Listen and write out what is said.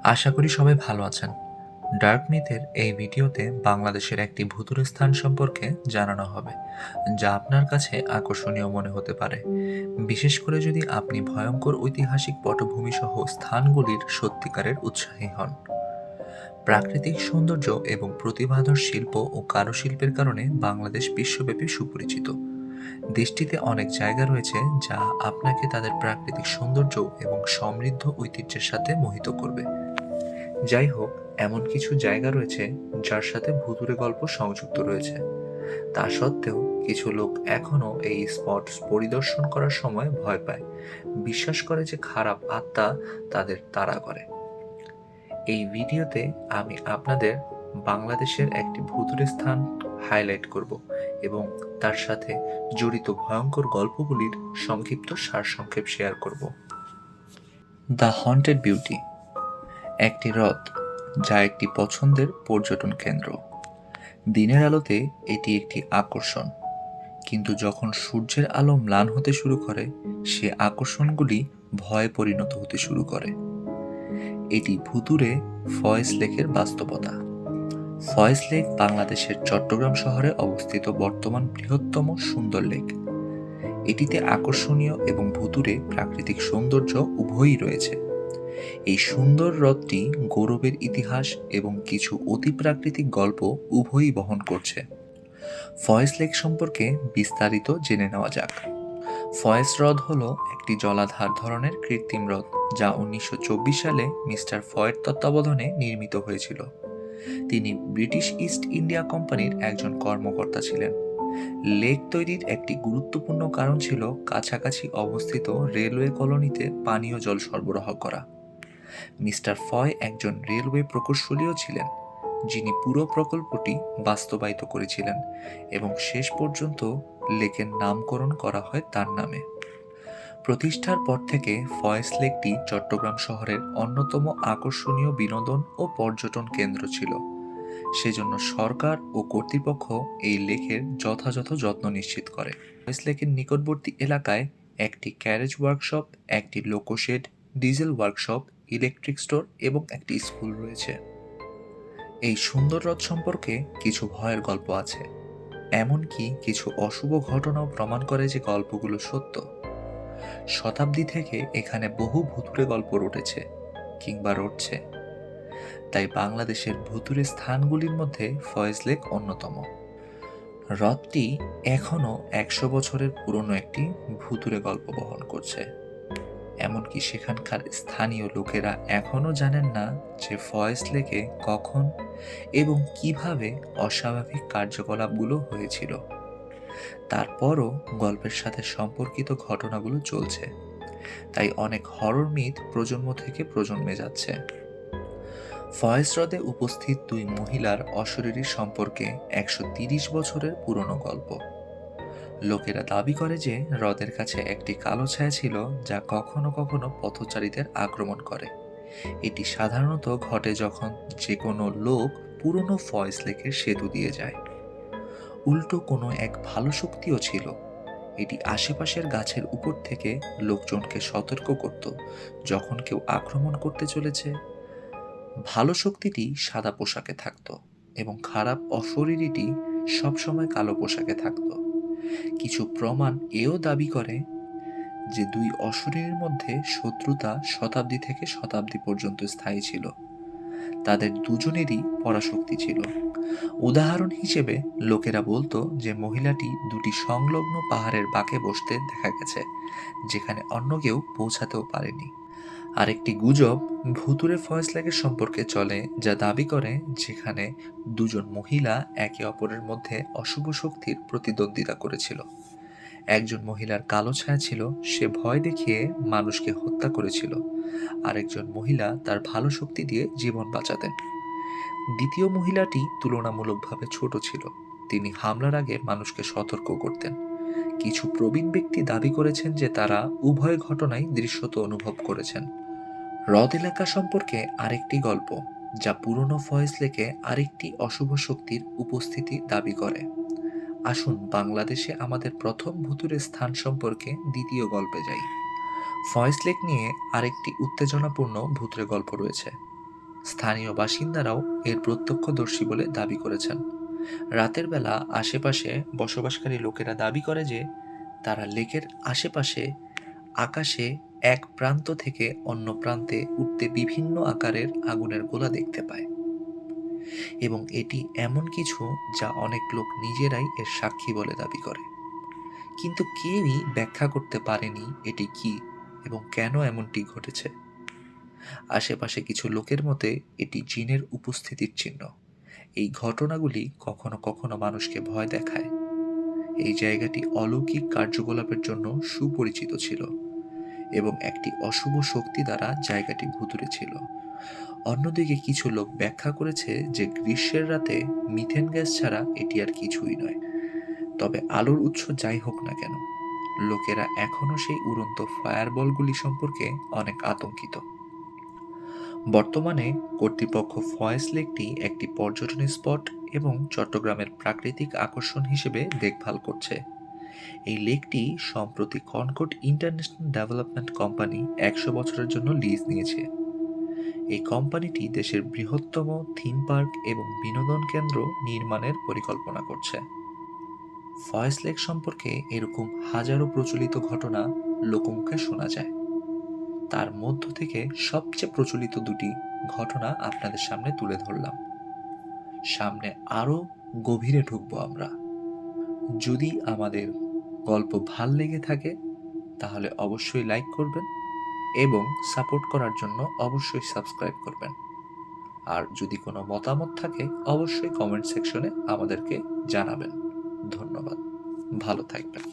আশা করি সবাই ভালো আছেন। ডার্ক মিথের এই ভিডিওতে বাংলাদেশের একটি ভুতুড়ে স্থান সম্পর্কে জানানো হবে, যা আপনার কাছে আকর্ষণীয় মনে হতে পারে, বিশেষ করে যদি আপনি ভয়ঙ্কর ঐতিহাসিক পটভূমি সহ স্থানগুলির সত্যিকারের উৎসাহী হন। প্রাকৃতিক সৌন্দর্য এবং প্রতিভাধর শিল্প ও কারুশিল্পের কারণে বাংলাদেশ বিশ্বব্যাপী সুপরিচিত। দেশটিতে অনেক জায়গা রয়েছে যা আপনাকে তাদের প্রাকৃতিক সৌন্দর্য এবং সমৃদ্ধ ঐতিহ্যের সাথে মোহিত করবে। যাই হোক, এমন কিছু জায়গা রয়েছে যার সাথে ভুতুড়ে গল্প সংযুক্ত রয়েছে। তা সত্ত্বেও কিছু লোক এখনও এই স্পট পরিদর্শন করার সময় ভয় পায়, বিশ্বাস করে যে খারাপ আত্মা তাদের তাড়া করে। এই ভিডিওতে আমি আপনাদের বাংলাদেশের একটি ভুতুড়ে স্থান হাইলাইট করব এবং তার সাথে জড়িত ভয়ঙ্কর গল্পগুলির সংক্ষিপ্ত সারসংক্ষেপ শেয়ার করব। দ্য হন্টেড বিউটি, একটি হ্রদ যা একটি পছন্দের পর্যটন কেন্দ্র। দিনের আলোতে এটি একটি আকর্ষণ, কিন্তু যখন সূর্যের আলো ম্লান হতে শুরু করে, সে আকর্ষণগুলি ভয়ে পরিণত হতে শুরু করে। এটি ভুতুড়ে ফয়েজ লেকের বাস্তবতা। ফয়েজ লেক বাংলাদেশের চট্টগ্রাম শহরে অবস্থিত বর্তমান বৃহত্তম সুন্দর লেক। এটিতে আকর্ষণীয় এবং ভুতুড়ে প্রাকৃতিক সৌন্দর্য উভয়ই রয়েছে। এই সুন্দর হ্রদটি গৌরবের ইতিহাস এবং কিছু অতিপ্রাকৃতিক গল্প উভয়ই বহন করছে। ফয়েজ লেক সম্পর্কে বিস্তারিত জেনে নেওয়া যাক। ফয়েজ হ্রদ হল একটি জলাধার ধরনের কৃত্রিম হ্রদ যা 1924 সালে মিস্টার ফয়েড তত্ত্বাবধানে নির্মিত হয়েছিল। তিনি ব্রিটিশ ইস্ট ইন্ডিয়া কোম্পানির একজন কর্মকর্তা ছিলেন। লেক তৈরির একটি গুরুত্বপূর্ণ কারণ ছিল কাছাকাছি অবস্থিত রেলওয়ে কলোনিতে পানীয় জল সরবরাহ করা। মিস্টার ফয় একজন রেলওয়ে প্রকৌশলীও ছিলেন, যিনি পুরো প্রকল্পটি বাস্তবায়িত করেছিলেন এবং শেষ পর্যন্ত লেকের নামকরণ করা হয় তার নামে। প্রতিষ্ঠার পর থেকে ফয়েজ লেকটি চট্টগ্রাম শহরের অন্যতম আকর্ষণীয় বিনোদন ও পর্যটন কেন্দ্র ছিল। সেজন্য সরকার ও কর্তৃপক্ষ এই লেকের যথাযথ যত্ন নিশ্চিত করে। ফয়েজ লেকের নিকটবর্তী এলাকায় একটি ক্যারেজ ওয়ার্কশপ, একটি loco shed, diesel workshop, electric store এবং একটি স্কুল রয়েছে। এই সুন্দর হ্রদ সম্পর্কে কিছু ভয়ের গল্প আছে, এমনকি কিছু অশুভ ঘটনাও প্রমাণ করে যে গল্পগুলো সত্য। শতাব্দী থেকে এখানে বহু ভুতুড়ে গল্প রটেছে কিংবা রটছে, তাই বাংলাদেশের ভুতুড়ে স্থানগুলির মধ্যে ফয়েজ লেক অন্যতম। হ্রদটি এখনও 100 বছরের পুরনো একটি ভুতুড়ে গল্প বহন করছে। এমনকি সেখানকার স্থানীয় লোকেরা এখনও জানেন না যে ফয়েজ লেকে কখন এবং কিভাবে অস্বাভাবিক কার্যকলাপগুলো হয়েছিল। তারপরও গল্পের সাথে সম্পর্কিত ঘটনাগুলো চলছে, তাই অনেক হরর মিথ প্রজন্ম থেকে প্রজন্মে যাচ্ছে। ফয়েজ হ্রদে উপস্থিত দুই মহিলার অশরীরী সম্পর্কে 130 বছরের পুরনো গল্প। লোকেরা দাবি করে যে হ্রদের কাছে একটি কালো ছায়া ছিল যা কখনো কখনো পথচারীদের আক্রমণ করে। এটি সাধারণত ঘটে যখন যে কোনো লোক পুরনো ফয়েজ লেকের সেতু দিয়ে যায়। উল্টো কোনো এক ভালো শক্তিও ছিল। এটি আশেপাশের গাছের উপর থেকে লোকজনকে সতর্ক করত যখন কেউ আক্রমণ করতে চলেছে। ভালো শক্তিটি সাদা পোশাকে থাকত এবং খারাপ অশরীরীটি সবসময় কালো পোশাকে থাকত। কিছু প্রমাণ এও দাবি করে যে দুই অশরীরীর মধ্যে শত্রুতা শতাব্দী থেকে শতাব্দী পর্যন্ত স্থায়ী ছিল। তাদের দুজনেরই পরাশক্তি ছিল। উদাহরণ হিসেবে লোকেরা বলতো যে মহিলাটি দুটি সংলগ্ন পাহাড়ের বাঁকে বসতে দেখা গেছে, যেখানে অন্য কেউ পৌঁছাতেও পারেনি। আরেকটি গুজব ভুতুড়ে ফয়েজ লেকের সম্পর্কে চলে, যা দাবি করে যেখানে দুজন মহিলা একে অপরের মধ্যে অশুভ শক্তির প্রতিদ্বন্দ্বিতা করেছিল। একজন মহিলার কালো ছায়া ছিল, সে ভয় দেখিয়ে মানুষকে হত্যা করেছিল। আরেকজন মহিলা তার ভালো শক্তি দিয়ে জীবন বাঁচাতেন। দ্বিতীয় মহিলাটি তুলনামূলকভাবে ছোট ছিল, তিনি হামলার আগে মানুষকে সতর্ক করতেন। কিছু প্রবীণ ব্যক্তি দাবি করেছেন যে তারা উভয় ঘটনাই দৃশ্যত অনুভব করেছেন। হ্রদ এলাকা সম্পর্কে আরেকটি গল্প, যা পুরনো ফয়েজ লেকে আরেকটি অশুভ শক্তির উপস্থিতি দাবি করে। আসুন বাংলাদেশে আমাদের প্রথম ভুতুড়ে স্থান সম্পর্কে দ্বিতীয় গল্পে যাই। ফয়েজ লেক নিয়ে আরেকটি উত্তেজনাপূর্ণ ভুতুড়ে গল্প রয়েছে। স্থানীয় বাসিন্দারাও এর প্রত্যক্ষদর্শী বলে দাবি করেছেন। রাতের বেলা আশেপাশে বসবাসকারী লোকেরা দাবি করে যে তারা লেকের আশেপাশে আকাশে এক প্রান্ত থেকে অন্য প্রান্তে উঠতে বিভিন্ন আকারের আগুনের গোলা দেখতে পায়, এবং এটি এমন কিছু যা অনেক লোক নিজেরাই এর সাক্ষী বলে দাবি করে। কিন্তু কেউই ব্যাখ্যা করতে পারেনি এটি কি এবং কেন এমনটি ঘটেছে। আশেপাশে কিছু লোকের মতে এটি জিনের উপস্থিতির চিহ্ন। এই ঘটনাগুলি কখনো কখনো মানুষকে ভয় দেখায়। এই জায়গাটি অলৌকিক কার্যকলাপের জন্য সুপরিচিত ছিল এবং একটি অশুভ শক্তি দ্বারা জায়গাটি ভুতুড়ে ছিল। অন্যদিকে কিছু লোক ব্যাখ্যা করেছে যে গ্রীষ্মের রাতে মিথেন গ্যাস ছাড়া এটি আর কিছুই নয়। তবে আলোর উৎস যাই হোক না কেন, লোকেরা এখনও সেই উড়ন্ত ফায়ারবলগুলি সম্পর্কে অনেক আতঙ্কিত। বর্তমানে কর্তৃপক্ষ ফয়েজ লেকটি একটি পর্যটন স্পট এবং চট্টগ্রামের প্রাকৃতিক আকর্ষণ হিসেবে দেখভাল করছে। এই লেকটি সম্প্রতি কনকর্ড ইন্টারন্যাশনাল ডেভেলপমেন্ট কোম্পানি 100 বছরের জন্য লিজ নিয়েছে। এই কোম্পানিটি দেশের বৃহত্তম থিম পার্ক এবং বিনোদন কেন্দ্র নির্মাণের পরিকল্পনা করছে। ফয়েজ লেক সম্পর্কে এরকম হাজারো প্রচলিত ঘটনা লোকমুখে শোনা যায়। তার মধ্য থেকে সবচেয়ে প্রচলিত দুটি ঘটনা আপনাদের সামনে তুলে ধরলাম। সামনে আরও গভীরে ঢুকবো আমরা। যদি আমাদের গল্প ভাল লেগে থাকে তাহলে অবশ্যই লাইক করবেন এবং সাপোর্ট করার জন্য অবশ্যই সাবস্ক্রাইব করবেন। আর যদি কোনো মতামত থাকে অবশ্যই কমেন্ট সেকশনে আমাদেরকে জানাবেন। ধন্যবাদ। ভালো থাকবেন।